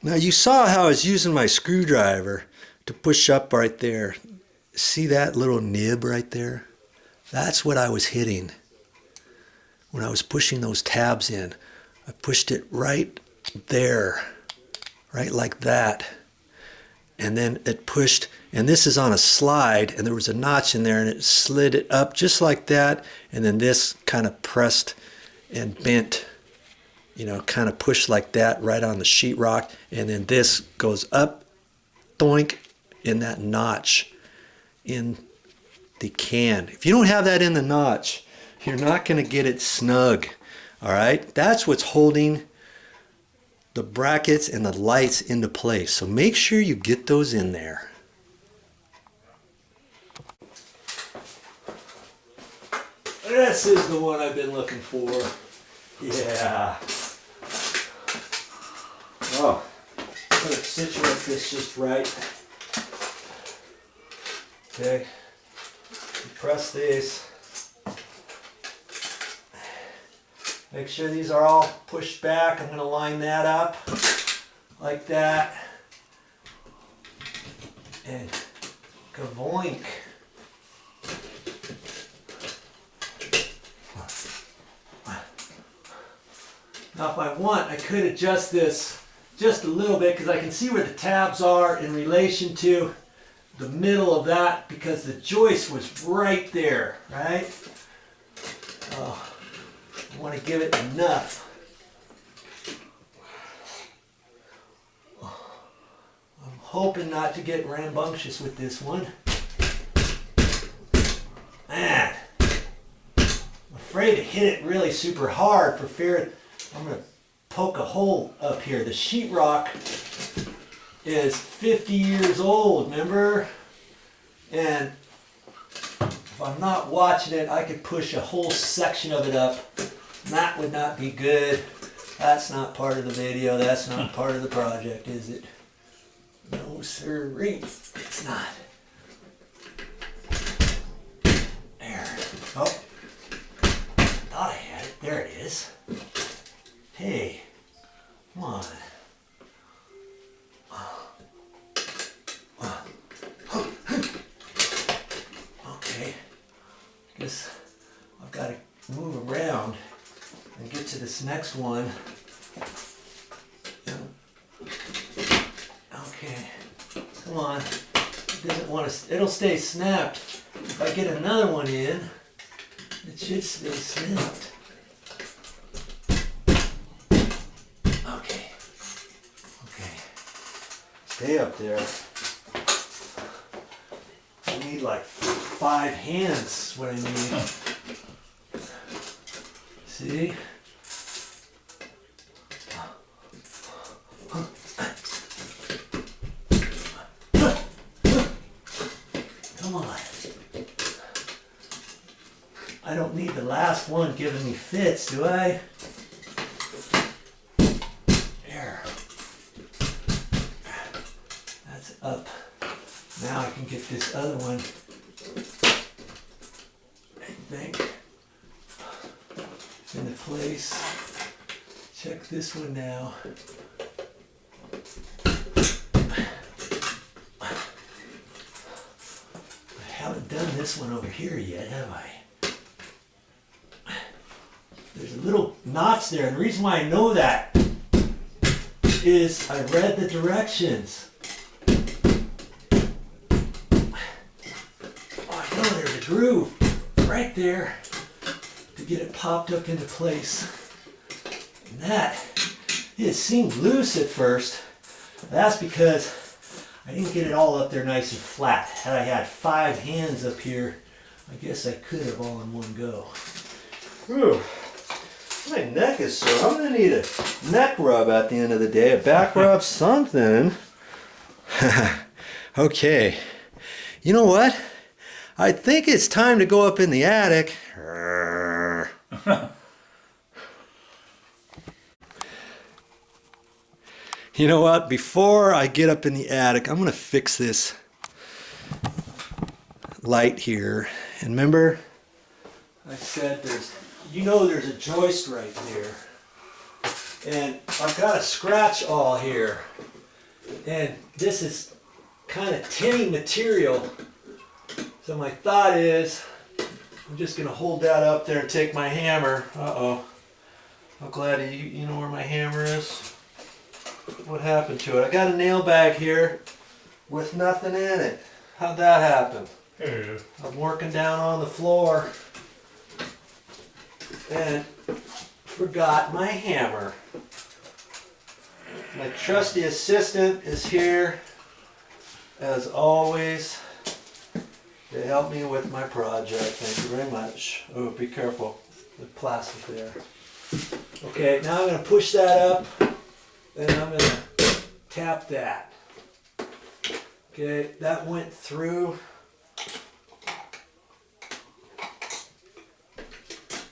Now you saw how I was using my screwdriver to push up right there. See that little nib right there? That's what I was hitting when I was pushing those tabs in. I pushed it right there, right like that. And then it pushed, and this is on a slide, and there was a notch in there, and it slid it up just like that, and then this kind of pressed and bent, you know, kind of pushed like that right on the sheetrock, and then this goes up, doink, in that notch in the can. If you don't have that in the notch, you're not going to get it snug, all right? That's what's holding the brackets and the lights into place. So make sure you get those in there. This is the one I've been looking for. Yeah. Oh, I'm going to situate this just right. Okay. Press these. Make sure these are all pushed back. I'm going to line that up like that. And kavoink. Now if I want, I could adjust this just a little bit because I can see where the tabs are in relation to the middle of that because the joist was right there, right? I want to give it enough. I'm hoping not to get rambunctious with this one. Man, I'm afraid to hit it really super hard for fear I'm going to poke a hole up here. The sheetrock is 50 years old, remember? And if I'm not watching it, I could push a whole section of it up. That would not be good. That's not part of the video. That's not part of the project, is it? No sirree. It's not. There. Oh. Thought I had it. There it is. Hey. Come on. Okay. Guess I've got to move around and get to this next one. Okay, come on. It doesn't want to. It'll stay snapped. If I get another one in, it should stay snapped. Okay. Okay. Stay up there. I need like 5 hands. What I need. See? Come on. I don't need the last one giving me fits, do I? There. That's up. Now I can get this other one, I think, into place. Check this one now. I haven't done this one over here yet, have I? There's a little notch there, and the reason why I know that is I read the directions. Oh, I know there's a groove right there to get it popped up into place. And that, it seemed loose at first. That's because I didn't get it all up there nice and flat. Had I had 5 hands up here, I guess I could have all in one go. Whew. My neck is sore. I'm going to need a neck rub at the end of the day. A back rub, something. Okay. You know what? I think it's time to go up in the attic. You know what? Before I get up in the attic, I'm going to fix this light here. And remember, I said there's a joist right there. And I've got a scratch awl here. And this is kind of tinny material. So my thought is, I'm just going to hold that up there and take my hammer. Uh-oh. I'm glad you know where my hammer is. What happened to it? I got a nail bag here with nothing in it. How'd that happen? Hey. I'm working down on the floor and forgot my hammer. My trusty assistant is here, as always, to help me with my project. Thank you very much. Oh, be careful with plastic there. Okay, now I'm going to push that up, and I'm going to tap that. Okay, that went through.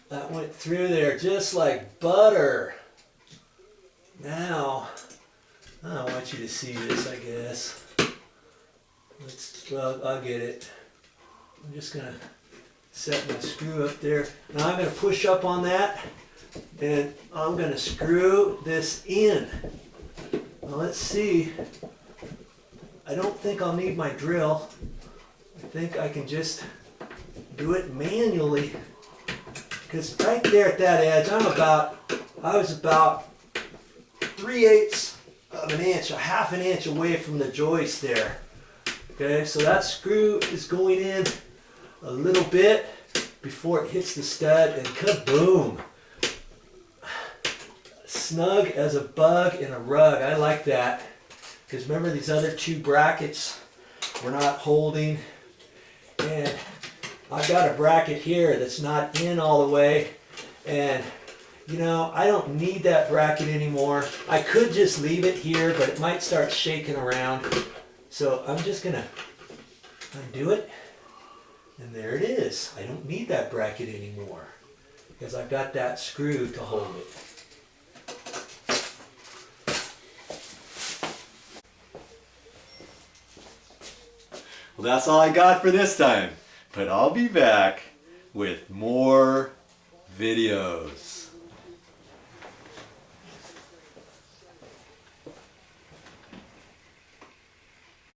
That went through there just like butter. Now, I don't want you to see this, I guess. Well, I'll get it. I'm just going to set my screw up there. Now I'm going to push up on that, and I'm going to screw this in. Now let's see. I don't think I'll need my drill. I think I can just do it manually. Because right there at that edge, I was about 3/8 of an inch, a half an inch away from the joist there. Okay, so that screw is going in a little bit before it hits the stud, and kaboom! Snug as a bug in a rug. I like that. Because remember, these other two brackets were not holding, and I've got a bracket here that's not in all the way, and you know, I don't need that bracket anymore. I could just leave it here, but it might start shaking around. So I'm just gonna undo it, and there it is. I don't need that bracket anymore because I've got that screw to hold it. Well, that's all I got for this time, but I'll be back with more videos.